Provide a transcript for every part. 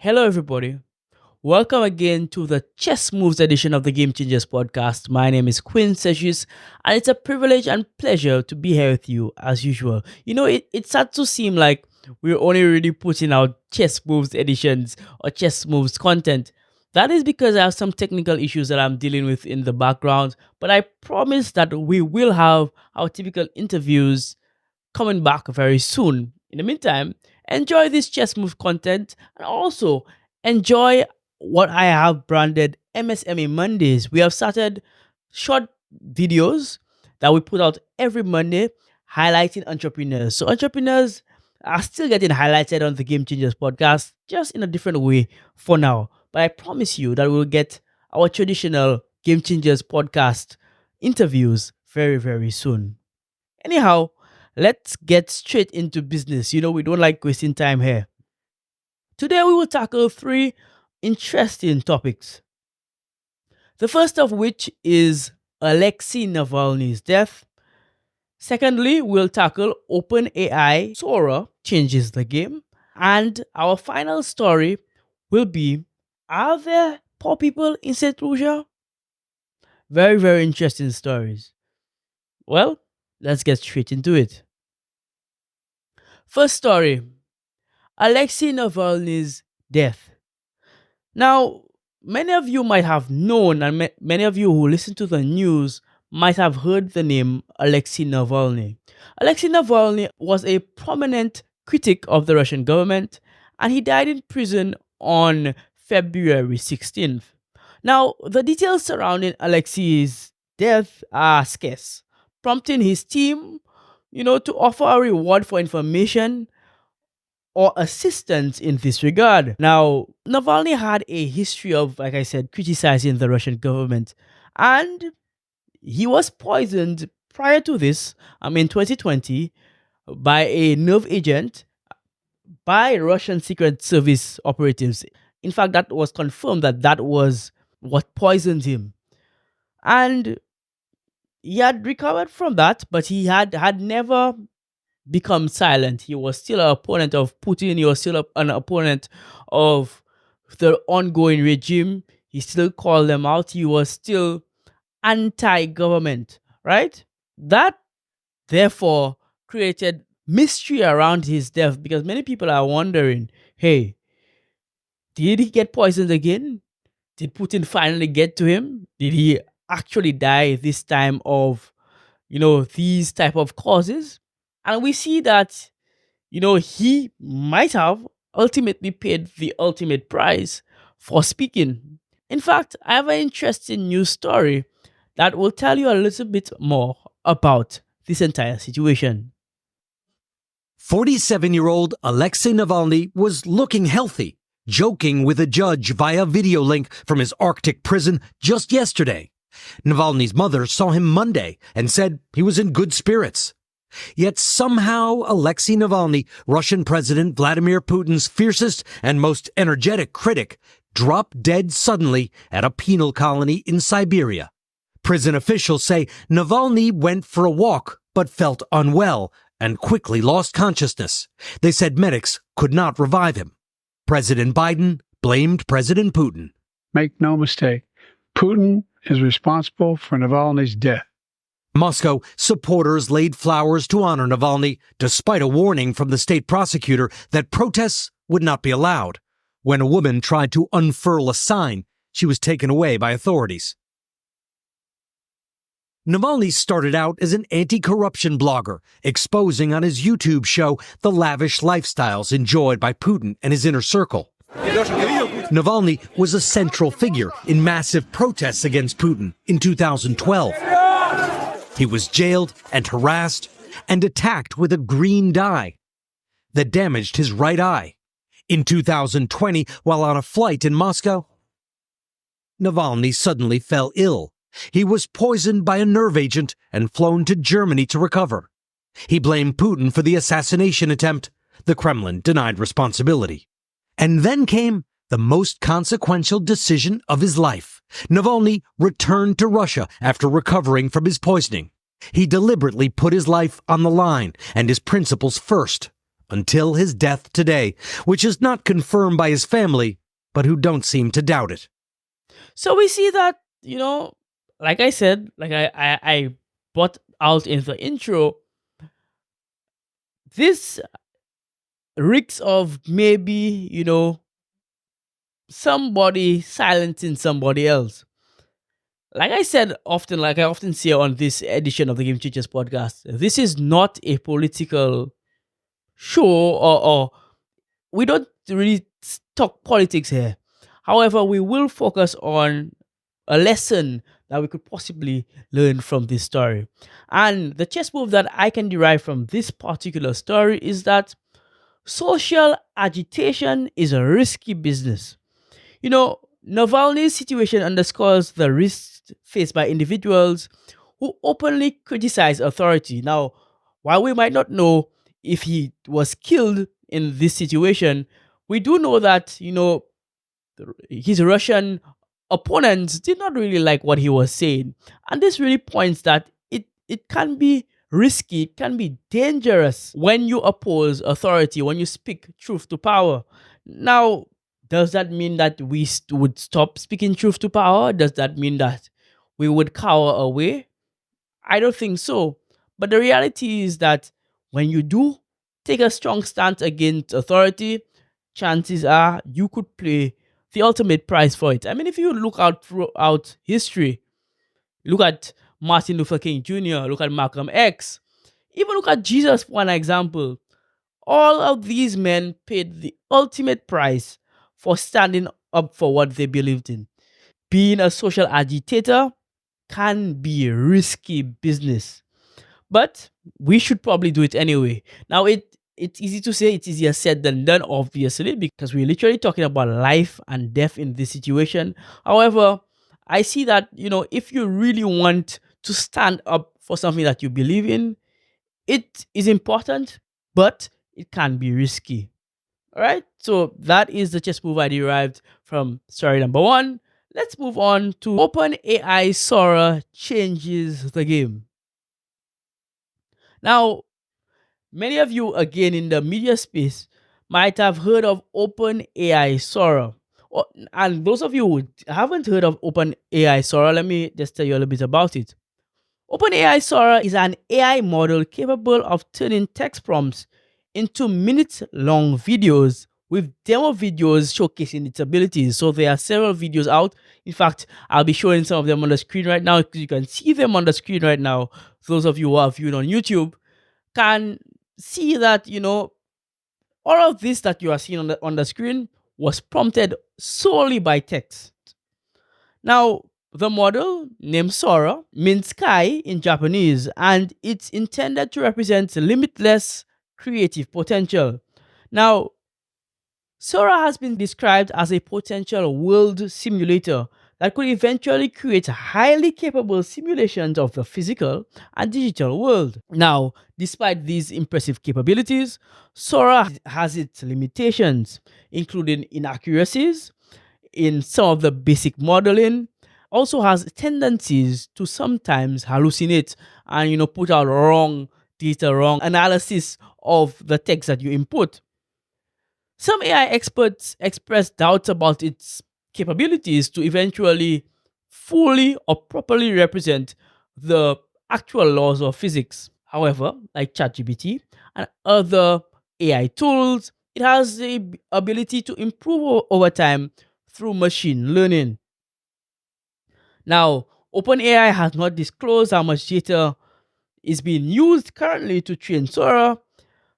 Hello, everybody. Welcome again to the Chess Moves edition of the Game Changers podcast. My name is Quinn Sessions, and it's a privilege and pleasure to be here with you as usual. It starts to seem like we're only really putting out Chess Moves editions or Chess Moves content. That is because I have some technical issues that I'm dealing with in the background, but I promise that we will have our typical interviews coming back very soon. In the meantime, enjoy this chess move content and also enjoy what I have branded MSME Mondays. We have started short videos that we put out every Monday highlighting entrepreneurs. So entrepreneurs are still getting highlighted on the Game Changers podcast, just in a different way for now. But I promise you that we'll get our traditional Game Changers podcast interviews very, very soon. Anyhow, let's get straight into business. We don't like wasting time here. Today, we will tackle three interesting topics. The first of which is Alexi Navalny's death. Secondly, we'll tackle OpenAI Sora changes the game. And our final story will be, are there poor people in Saint Lucia? Very, very interesting stories. Well, let's get straight into it. First story, Alexei Navalny's death. Now, many of you might have known, and many of you who listen to the news might have heard the name Alexei Navalny. Alexei Navalny was a prominent critic of the Russian government, and he died in prison on February 16th. Now, the details surrounding Alexei's death are scarce, prompting his team, to offer a reward for information or assistance in this regard. Now, Navalny had a history of, like I said, criticizing the Russian government, and he was poisoned prior to this, in 2020, by a nerve agent by Russian Secret Service operatives. In fact, that was confirmed that was what poisoned him. And he had recovered from that, but he had never become silent. He was still an opponent of Putin. He was still an opponent of the ongoing regime. He still called them out. He was still anti-government, right? That, therefore, created mystery around his death because many people are wondering, hey, did he get poisoned again? Did Putin finally get to him? Did he actually die this time of, these type of causes? And we see that, he might have ultimately paid the ultimate price for speaking. In fact, I have an interesting news story that will tell you a little bit more about this entire situation. 47-year-old Alexei Navalny was looking healthy, joking with a judge via video link from his Arctic prison just yesterday. Navalny's mother saw him Monday and said he was in good spirits. Yet somehow Alexei Navalny, Russian President Vladimir Putin's fiercest and most energetic critic, dropped dead suddenly at a penal colony in Siberia. Prison officials say Navalny went for a walk but felt unwell and quickly lost consciousness. They said medics could not revive him. President Biden blamed President Putin. Make no mistake, Putin is responsible for Navalny's death. Moscow supporters laid flowers to honor Navalny, despite a warning from the state prosecutor that protests would not be allowed. When a woman tried to unfurl a sign, she was taken away by authorities. Navalny started out as an anti-corruption blogger, exposing on his YouTube show the lavish lifestyles enjoyed by Putin and his inner circle. Navalny was a central figure in massive protests against Putin in 2012. He was jailed and harassed and attacked with a green dye that damaged his right eye. In 2020, while on a flight in Moscow, Navalny suddenly fell ill. He was poisoned by a nerve agent and flown to Germany to recover. He blamed Putin for the assassination attempt. The Kremlin denied responsibility. And then came the most consequential decision of his life. Navalny returned to Russia after recovering from his poisoning. He deliberately put his life on the line and his principles first. until his death today, which is not confirmed by his family, but who don't seem to doubt it. So we see that, like I said, like I brought out in the intro, this reeks of maybe, somebody silencing somebody else. Like I said often, like I often say on this edition of the Game Changers podcast, this is not a political show, or we don't really talk politics here. However, we will focus on a lesson that we could possibly learn from this story. And the chess move that I can derive from this particular story is that social agitation is a risky business. Navalny's situation underscores the risks faced by individuals who openly criticize authority. Now, while we might not know if he was killed in this situation, we do know that, his Russian opponents did not really like what he was saying. And this really points that it can be risky, it can be dangerous when you oppose authority, when you speak truth to power. Now, does that mean that we would stop speaking truth to power? Does that mean that we would cower away? I don't think so. But the reality is that when you do take a strong stance against authority, chances are you could pay the ultimate price for it. I mean, if you look out throughout history, look at Martin Luther King Jr., look at Malcolm X, even look at Jesus for an example. All of these men paid the ultimate price for standing up for what they believed in. Being a social agitator can be a risky business, but we should probably do it anyway. Now, it's easy to say, it's easier said than done, obviously, because we're literally talking about life and death in this situation. However, I see that, if you really want to stand up for something that you believe in, it is important, but it can be risky. All right. So that is the chess move I derived from story number one. Let's move on to OpenAI Sora changes the game. Now, many of you, again, in the media space might have heard of OpenAI Sora. And those of you who haven't heard of OpenAI Sora, let me just tell you a little bit about it. OpenAI Sora is an AI model capable of turning text prompts into minute-long videos with demo videos showcasing its abilities. So there are several videos out. In fact, I'll be showing some of them on the screen right now. You can see them on the screen right now. Those of you who are viewing on YouTube can see that, all of this that you are seeing on the screen was prompted solely by text. Now, the model, named Sora, means sky in Japanese, and it's intended to represent limitless creative potential. Now, Sora has been described as a potential world simulator that could eventually create highly capable simulations of the physical and digital world. Now, despite these impressive capabilities, Sora has its limitations, including inaccuracies in some of the basic modeling, also has tendencies to sometimes hallucinate and put out wrong data, wrong analysis of the text that you input. Some AI experts express doubts about its capabilities to eventually fully or properly represent the actual laws of physics. However, like ChatGPT and other AI tools, it has the ability to improve over time through machine learning. Now, OpenAI has not disclosed how much data is being used currently to train Sora,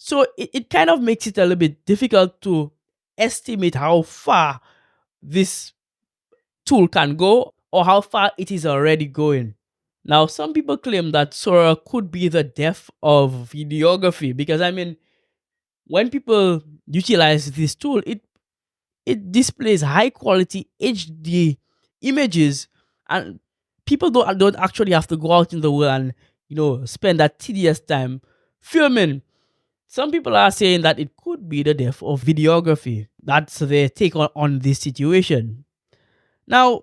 so it kind of makes it a little bit difficult to estimate how far this tool can go or how far it is already going. Now, some people claim that Sora could be the death of videography because, I mean, when people utilize this tool, it displays high quality HD images, and people don't actually have to go out in the world and spend that tedious time filming. Some people are saying that it could be the death of videography. That's their take on this situation. Now,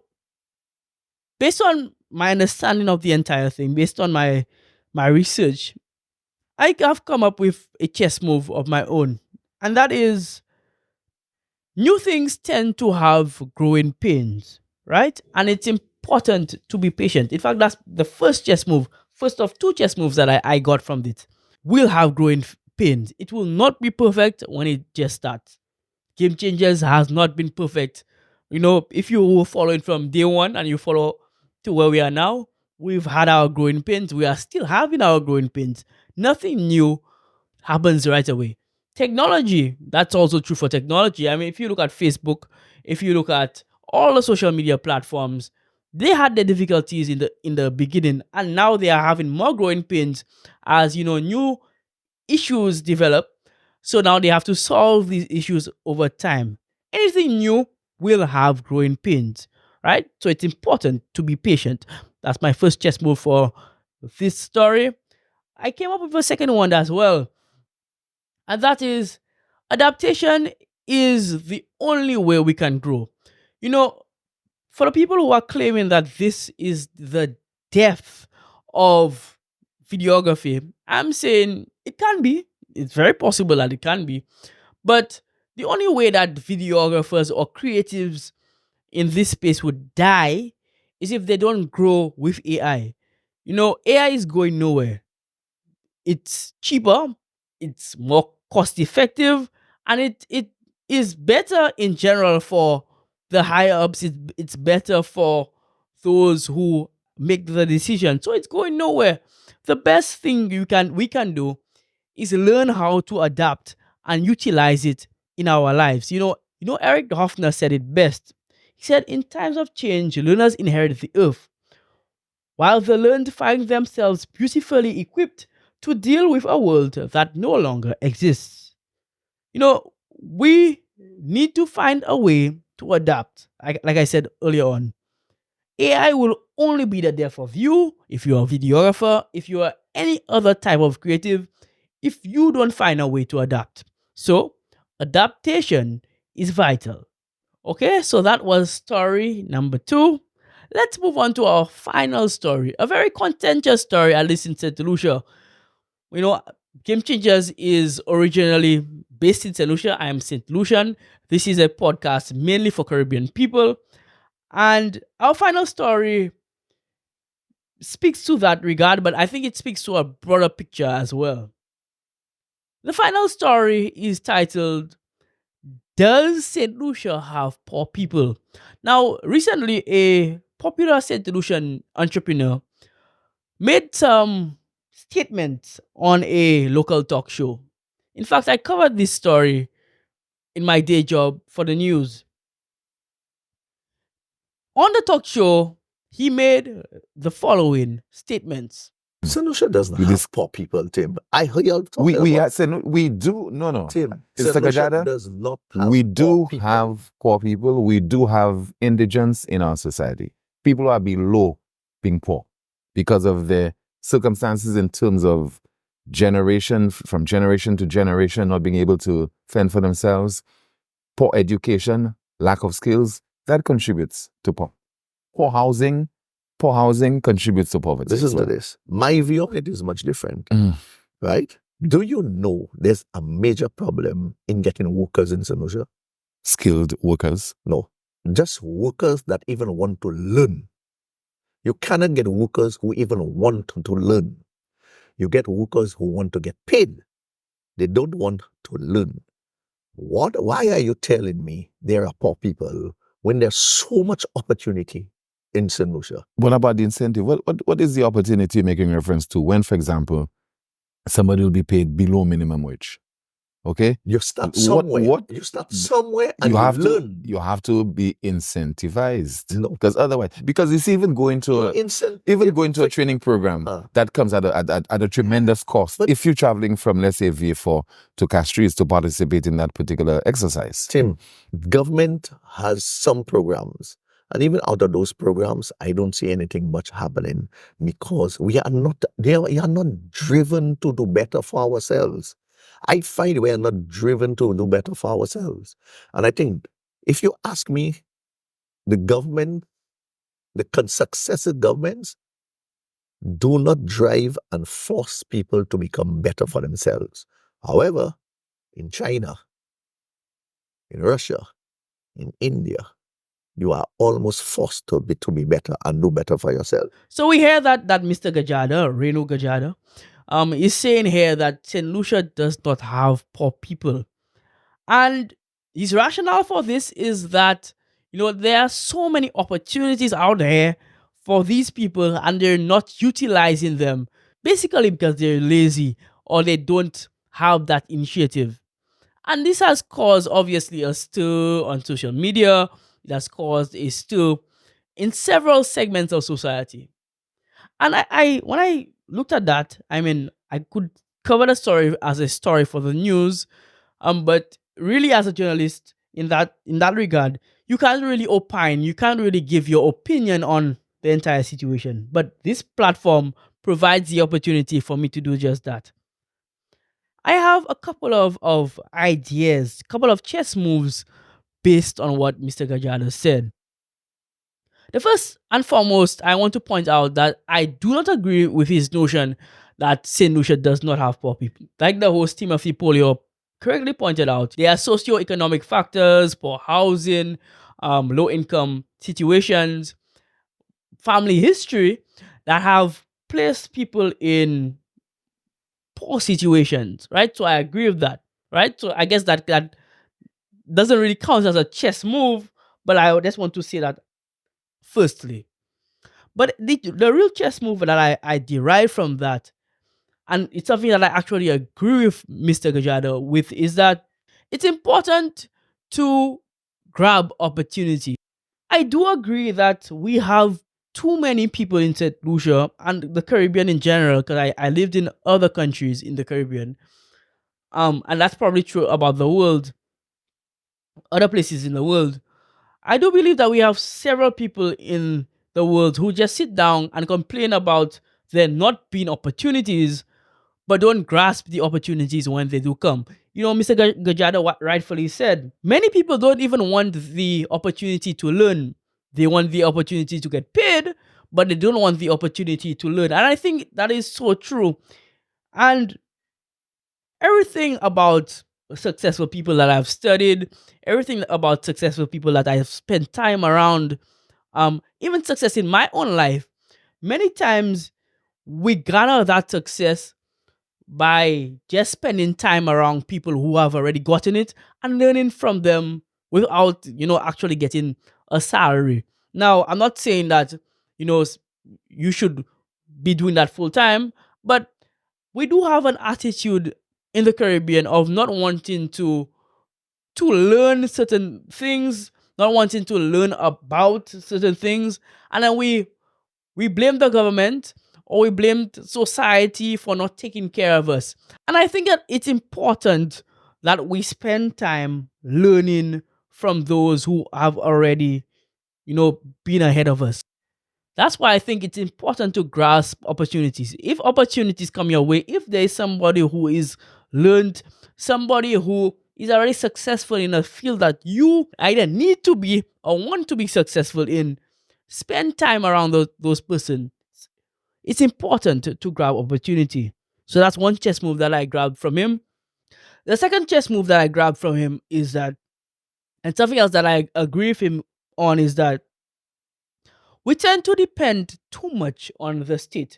based on my understanding of the entire thing, based on my research, I have come up with a chess move of my own, and that is new things tend to have growing pains, right? And it's important to be patient. In fact, that's the first chess move, first of two chess moves that I got from it. Will have growing pains. It will not be perfect when it just starts. Game Changers has not been perfect. You know, if you were following from day one and you follow to where we are now, we've had our growing pains. We are still having our growing pains. Nothing new happens right away. Technology, that's also true for technology. I mean, if you look at Facebook, if you look at all the social media platforms, they had their difficulties in the beginning, and now they are having more growing pains as new issues develop. So now they have to solve these issues over time. Anything new will have growing pains, right? So it's important to be patient. That's my first chess move for this story. I came up with a second one as well, and that is adaptation is the only way we can grow. You know, for the people who are claiming that this is the death of videography, I'm saying it can be. It's very possible that it can be. But the only way that videographers or creatives in this space would die is if they don't grow with AI. You know, AI is going nowhere. It's cheaper, it's more cost effective, and it is better in general for the higher ups. It's better for those who make the decision. So it's going nowhere. The best thing we can do is learn how to adapt and utilize it in our lives. Eric Hoffner said it best. He said, in times of change, learners inherit the earth, while the learned find themselves beautifully equipped to deal with a world that no longer exists. We need to find a way to adapt. Like I said earlier on, AI will only be there for you if you're a videographer, if you are any other type of creative, if you don't find a way to adapt. So, adaptation is vital. Okay, so that was story number 2. Let's move on to our final story. A very contentious story, at least in Saint Lucia. You know, Game Changers is originally based in Saint Lucia. I am Saint Lucian. This is a podcast mainly for Caribbean people. And our final story speaks to that regard, but I think it speaks to a broader picture as well. The final story is titled, Does St. Lucia Have Poor People? Now, recently, a popular St. Lucian entrepreneur made some statements on a local talk show. In fact, I covered this story in my day job for the news. On the talk show, he made the following statements. Saint Lucia doesn't have poor people, Tim. I heard you talking we do no Tim. Mr. Saint Lucia Gajadhar, does not have we poor do people. have poor people. We do have indigence in our society. People are below being poor because of the circumstances in terms of from generation to generation, not being able to fend for themselves, poor education, lack of skills. That contributes to poor housing. Poor housing contributes to poverty. Listen to this. My view of it is much different, right? Do you know there's a major problem in getting workers in Saint Lucia? Skilled workers. No, just workers that even want to learn. You cannot get workers who even want to learn. You get workers who want to get paid. They don't want to learn. Why are you telling me there are poor people when there's so much opportunity in Saint Lucia? What about the incentive? What is the opportunity you're making reference to when, for example, somebody will be paid below minimum wage? Okay? You start somewhere. You start somewhere and you learn. You have to be incentivized. No. Because otherwise, because it's even going to a training program that comes at a tremendous cost. But if you're traveling from, let's say, V4 to Castries to participate in that particular exercise. Tim, government has some programs. And even out of those programs, I don't see anything much happening because we are not driven to do better for ourselves. I find we are not driven to do better for ourselves. And I think if you ask me, the government, the successive governments, do not drive and force people to become better for themselves. However, in China, in Russia, in India, you are almost forced to be better and do better for yourself. So we hear that Mr. Gajadhar, Rayneau Gajadhar, is saying here that Saint Lucia does not have poor people. And his rationale for this is that, there are so many opportunities out there for these people and they're not utilizing them, basically because they're lazy or they don't have that initiative. And this has caused, obviously, a stir on social media. It has caused a stir in several segments of society. And I when I looked at that, I mean, I could cover the story as a story for the news, but really as a journalist in that regard, you can't really opine, you can't really give your opinion on the entire situation. But this platform provides the opportunity for me to do just that. I have a couple of ideas, a couple of chess moves based on what Mr. Gajada said. The first and foremost, I want to point out that I do not agree with his notion that St. Lucia does not have poor people. Like the host Timothy Polio correctly pointed out, there are socio-economic factors, poor housing, low income situations, family history that have placed people in poor situations, right? So I agree with that, right? So I guess that doesn't really count as a chess move, but I just want to say that firstly. But the real chess move that I derive from that, and it's something that I actually agree with Mr. Gajado with, is that it's important to grab opportunity. I do agree that we have too many people in St. Lucia and the Caribbean in general, because I lived in other countries in the Caribbean. And that's probably true about the world, other places in the world. I do believe that we have several people in the world who just sit down and complain about there not being opportunities, but don't grasp the opportunities when they do come. Mr. Gajada rightfully said, many people don't even want the opportunity to learn. They want the opportunity to get paid, but they don't want the opportunity to learn. And I think that is so true. And everything about successful people that I've studied, everything about successful people that I've spent time around, even success in my own life, many times we garner that success by just spending time around people who have already gotten it and learning from them without, actually getting a salary. Now, I'm not saying that, you should be doing that full time, but we do have an attitude in the Caribbean of not wanting to learn certain things, not wanting to learn about certain things, and then we blame the government or we blame society for not taking care of us. And I think that it's important that we spend time learning from those who have already, been ahead of us. That's why I think it's important to grasp opportunities. If opportunities come your way, if there is somebody who is learned, somebody who is already successful in a field that you either need to be or want to be successful in, spend time around those persons. It's important to grab opportunity. So that's one chess move that I grabbed from him. The second chess move that I grabbed from him is that, and something else that I agree with him on, is that we tend to depend too much on the state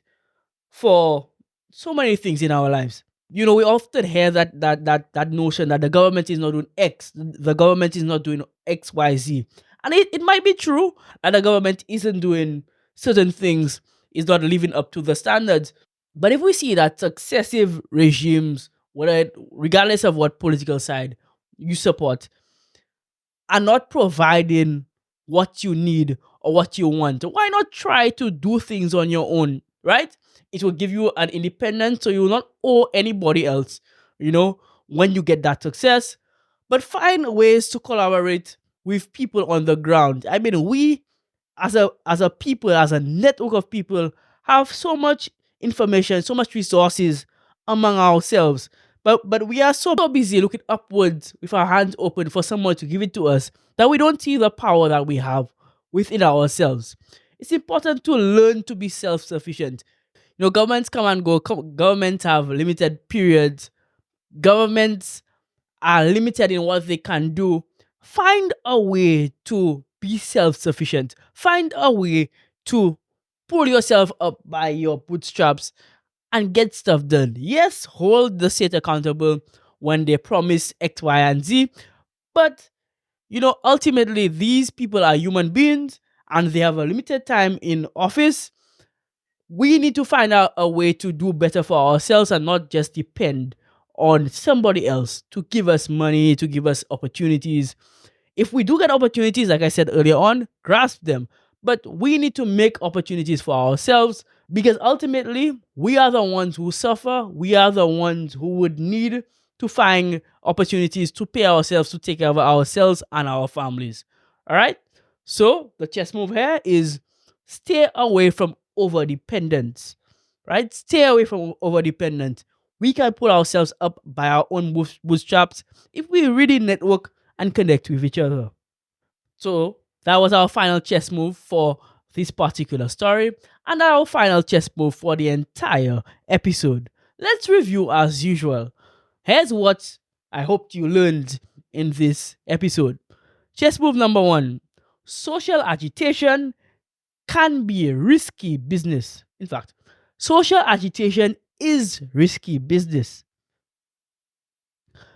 for so many things in our lives. We often hear that notion that the government is not doing X, the government is not doing X, Y, Z. And it might be true that the government isn't doing certain things, is not living up to the standards. But if we see that successive regimes, regardless of what political side you support, are not providing what you need or what you want, why not try to do things on your own, right? It will give you an independence, so you will not owe anybody else, when you get that success. But find ways to collaborate with people on the ground. I mean, we as a people, as a network of people, have so much information, so much resources among ourselves. But we are so busy looking upwards with our hands open for someone to give it to us that we don't see the power that we have within ourselves. It's important to learn to be self-sufficient. Governments come and go. Governments have limited periods. Governments are limited in what they can do. Find a way to be self-sufficient. Find a way to pull yourself up by your bootstraps and get stuff done. Yes, hold the state accountable when they promise X, Y, and Z. But, ultimately, these people are human beings and they have a limited time in office. We need to find out a way to do better for ourselves and not just depend on somebody else to give us money, to give us opportunities. If we do get opportunities, like I said earlier on, grasp them. But we need to make opportunities for ourselves because ultimately we are the ones who suffer. We are the ones who would need to find opportunities to pay ourselves, to take care of ourselves and our families. All right. So the chess move here is stay away from over dependence. Right? Stay away from over dependence. We can pull ourselves up by our own bootstraps if we really network and connect with each other. So that was our final chess move for this particular story, and our final chess move for the entire episode. Let's review as usual. Here's what I hoped you learned in this episode. Chess move number 1: social agitation can be a risky business. In fact, social agitation is risky business.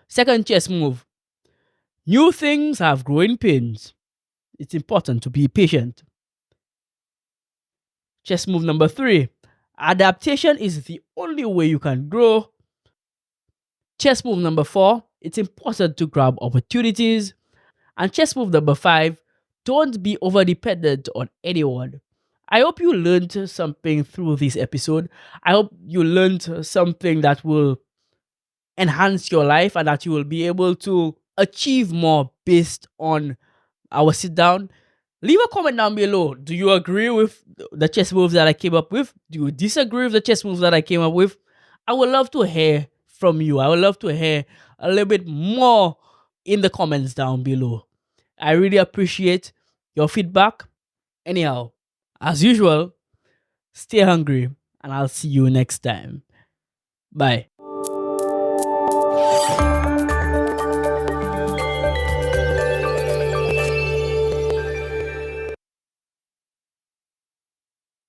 Second chess move: new things have growing pains. It's important to be patient. Chess move number 3: adaptation is the only way you can grow. Chess move number 4: it's important to grab opportunities. And chess move number 5: don't be over dependent on anyone. I hope you learned something through this episode. I hope you learned something that will enhance your life and that you will be able to achieve more based on our sit down. Leave a comment down below. Do you agree with the chess moves that I came up with? Do you disagree with the chess moves that I came up with? I would love to hear from you. I would love to hear a little bit more in the comments down below. I really appreciate your feedback. Anyhow, as usual, stay hungry and I'll see you next time. Bye.